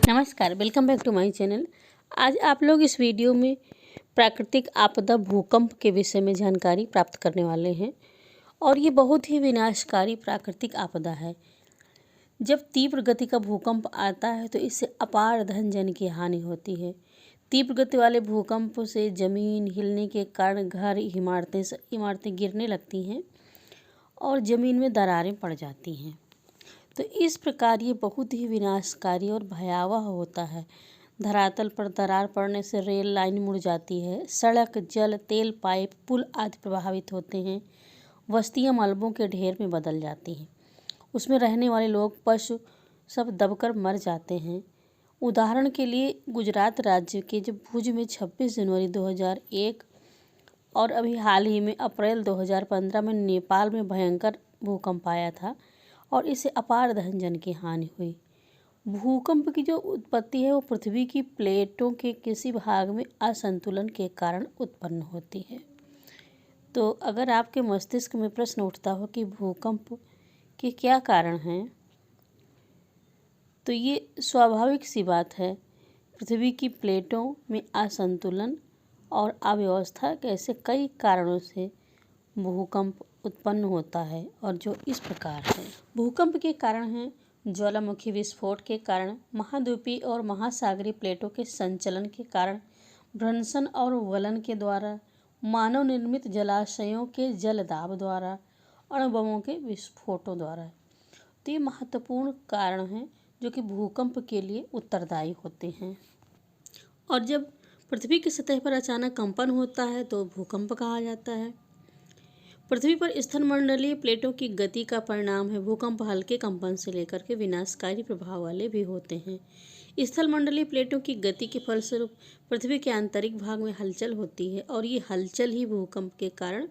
नमस्कार, welcome back to my channel. आज आप लोग इस वीडियो में प्राकृतिक आपदा भूकंप के विषय में जानकारी प्राप्त करने वाले हैं और ये बहुत ही विनाशकारी प्राकृतिक आपदा है। जब तीव्र गति का भूकंप आता है तो इससे अपार धन जन की हानि होती है। तीव्र गति वाले भूकंप से ज़मीन हिलने के कारण घर इमारतें गिरने लगती हैं और ज़मीन में दरारें पड़ जाती हैं। तो इस प्रकार ये बहुत ही विनाशकारी और भयावह होता है। धरातल पर दरार पड़ने से रेल लाइन मुड़ जाती है, सड़क, जल, तेल पाइप, पुल आदि प्रभावित होते हैं। बस्तियां मलबों के ढेर में बदल जाती हैं। उसमें रहने वाले लोग, पशु सब दबकर मर जाते हैं। उदाहरण के लिए गुजरात राज्य के जब भुज में 26 जनवरी 2001 और अभी हाल ही में अप्रैल 2015 में नेपाल में भयंकर भूकंप आया था और इससे अपार धन जन की हानि हुई। भूकंप की जो उत्पत्ति है वो पृथ्वी की प्लेटों के किसी भाग में असंतुलन के कारण उत्पन्न होती है। तो अगर आपके मस्तिष्क में प्रश्न उठता हो कि भूकंप के क्या कारण हैं, तो ये स्वाभाविक सी बात है। पृथ्वी की प्लेटों में असंतुलन और अव्यवस्था कैसे कई कारणों से भूकंप उत्पन्न होता है और जो इस प्रकार है। भूकंप के कारण हैं ज्वालामुखी विस्फोट के कारण, महाद्वीपीय और महासागरीय प्लेटों के संचलन के कारण, भ्रंशन और वलन के द्वारा, मानव निर्मित जलाशयों के जलदाब द्वारा, अणुबमों के विस्फोटों द्वारा। तो ये महत्वपूर्ण कारण हैं जो कि भूकंप के लिए उत्तरदायी होते हैं। और जब पृथ्वी की सतह पर अचानक कंपन होता है तो भूकंप कहा जाता है। पृथ्वी पर स्थलमंडलीय प्लेटों की गति का परिणाम है भूकंप। हल्के कंपन से लेकर के विनाशकारी प्रभाव वाले भी होते हैं। स्थलमंडलीय प्लेटों की गति के फलस्वरूप पृथ्वी के आंतरिक भाग में हलचल होती है और ये हलचल ही भूकंप के कारण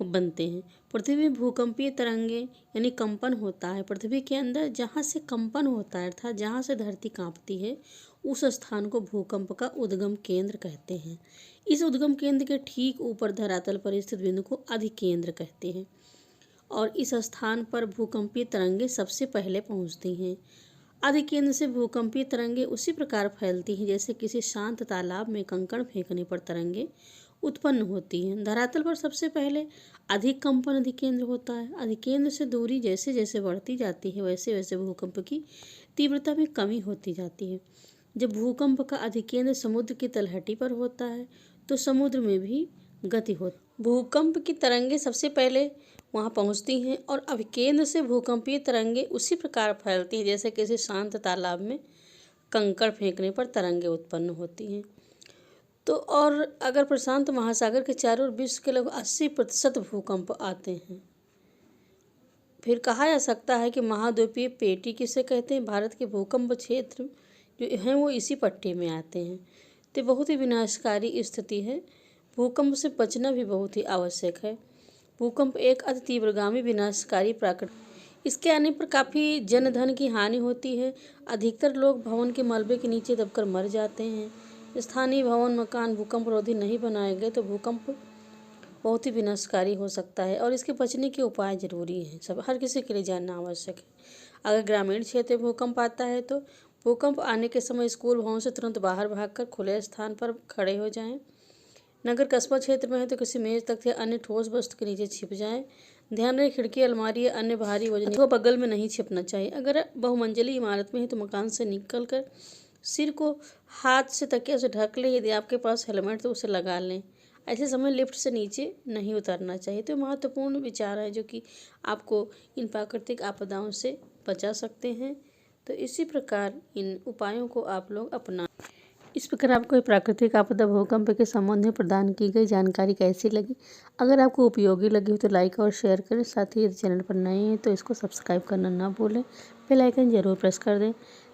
बनते हैं। पृथ्वी में भूकंपीय तरंगे यानी कंपन होता है। पृथ्वी के अंदर जहाँ से कंपन होता है अर्थात जहाँ से धरती कांपती है उस स्थान को भूकंप का उद्गम केंद्र कहते हैं। इस उद्गम केंद्र के ठीक ऊपर धरातल पर स्थित बिंदु को अधिकेंद्र कहते हैं और इस स्थान पर भूकंपीय तरंगे सबसे पहले पहुंचती हैं। अधिकेंद्र से भूकंपीय तरंगे उसी प्रकार फैलती हैं जैसे किसी शांत तालाब में कंकड़ फेंकने पर तरंगे उत्पन्न होती हैं। धरातल पर सबसे पहले अधिक कंपन अधिकेंद्र होता है। अधिकेंद्र से दूरी जैसे जैसे बढ़ती जाती है वैसे वैसे भूकंप की तीव्रता में कमी होती जाती है। जब भूकंप का अधिकेंद्र समुद्र की तलहटी पर होता है तो समुद्र में भी गति होती। भूकंप की तरंगे सबसे पहले वहां पहुंचती हैं और अभिकेंद्र से भूकंपीय तरंगे उसी प्रकार फैलती हैं जैसे किसी शांत तालाब में कंकड़ फेंकने पर तरंगे उत्पन्न होती हैं। तो और अगर प्रशांत महासागर के चारों ओर विश्व के लगभग 80% भूकंप आते हैं। फिर कहा जा सकता है कि महाद्वीपीय पेटी किसे कहते हैं। भारत के भूकंप क्षेत्र जो हैं वो इसी पट्टी में आते हैं। तो बहुत ही विनाशकारी स्थिति है। भूकंप से बचना भी बहुत ही आवश्यक है। भूकंप एक अति तीव्रगामी विनाशकारी प्राकृतिक, इसके आने पर काफ़ी जनधन की हानि होती है। अधिकतर लोग भवन के मलबे के नीचे दबकर मर जाते हैं। स्थानीय भवन मकान भूकंप रोधी नहीं बनाए गए तो भूकंप बहुत ही विनाशकारी हो सकता है और इसके बचने के उपाय जरूरी हैं। सब हर किसी के लिए जानना आवश्यक है। अगर ग्रामीण क्षेत्र में भूकंप आता है तो भूकंप आने के समय स्कूल भवन से तुरंत बाहर भागकर खुले स्थान पर खड़े हो जाएं। नगर कस्बा क्षेत्र में है तो किसी मेज तख्त या अन्य ठोस वस्तु के नीचे छिप जाएं। ध्यान रहे खिड़की, अलमारी या अन्य भारी वजन को बगल में नहीं छिपना चाहिए। अगर बहुमंजिली इमारत में है तो मकान से निकलकर सिर को हाथ से तकिया से ढक लें। यदि आपके पास हेलमेट तो उसे लगा लें। ऐसे समय लिफ्ट से नीचे नहीं उतरना चाहिए। तो महत्वपूर्ण विचार है जो कि आपको इन प्राकृतिक आपदाओं से बचा सकते हैं। तो इसी प्रकार इन उपायों को आप लोग अपना। इस प्रकार आपको प्राकृतिक आपदा भूकंप के संबंध में प्रदान की गई जानकारी कैसी लगी? अगर आपको उपयोगी लगी हो तो लाइक और शेयर करें। साथ ही यदि चैनल पर नए हैं तो इसको सब्सक्राइब करना ना भूलें। बेल आइकन जरूर प्रेस कर दें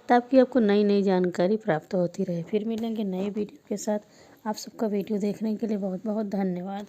ताकि आपको नई नई जानकारी प्राप्त होती रहे। फिर मिलेंगे नए वीडियो के साथ। आप सबका वीडियो देखने के लिए बहुत बहुत धन्यवाद।